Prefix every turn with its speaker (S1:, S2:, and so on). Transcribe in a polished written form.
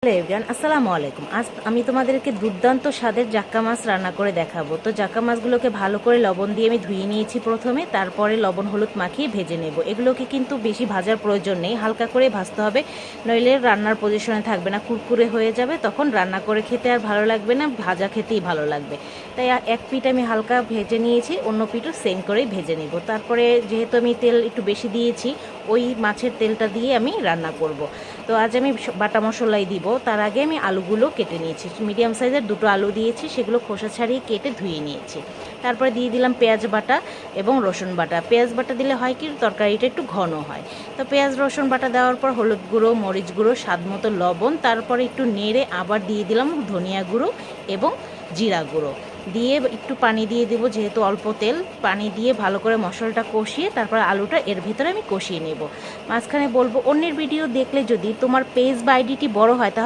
S1: Hello everyone, আসসালামু আলাইকুম। আজ আমি তোমাদেরকে দুর্দান্ত স্বাদের জাক্কা মাছ রান্না করে দেখাবো। তো জাক্কা মাছগুলোকে ভালো করে লবণ দিয়ে আমি ধুয়ে নিয়েছি প্রথমে, তারপরে লবণ হলুদ মাখিয়ে ভেজে নেব। এগুলোকে কিন্তু বেশি ভাজার প্রয়োজন নেই, হালকা করে ভাজতে হবে, নইলে রান্নার পজিশনে থাকবে না, কুরকুরে হয়ে যাবে, তখন রান্না করে খেতে আর ভালো লাগবে না, ভাজা খেতেই ভালো লাগবে। তাই এক পিঠ আমি হালকা ভেজে নিয়েছি, অন্য পিঠও সেম করেই ভেজে নেব। তারপরে যেহেতু আমি তেল একটু বেশি দিয়েছি, ওই মাছের তেলটা দিয়ে আমি রান্না করব। তো আজ আমি বাটা মশলাই দিব। তার আগে আমি আলুগুলো কেটে নিয়েছি, মিডিয়াম সাইজের দুটো আলু দিয়েছি, সেগুলো খোসা ছাড়িয়ে কেটে ধুয়ে নিয়েছি। তারপরে দিয়ে দিলাম পেঁয়াজ বাটা এবং রসুন বাটা। পেঁয়াজ বাটা দিলে হয় কি তরকারিটা একটু ঘন হয়। তো পেঁয়াজ রসুন বাটা দেওয়ার পর হলুদ গুঁড়ো, মরিচ গুঁড়ো, স্বাদ মতো লবণ, তারপরে একটু নেড়ে আবার দিয়ে দিলাম ধনিয়া গুঁড়ো এবং জিরা গুঁড়ো দিয়ে একটু পানি দিয়ে দেবো, যেহেতু অল্প তেল, পানি দিয়ে ভালো করে মশলাটা কষিয়ে তারপর আলুটা এর ভিতরে আমি কষিয়ে নেব। মাঝখানে বলবো, অন্যের ভিডিও দেখলে যদি তোমার পেজ বা আইডিটি বড় হয় তাহলে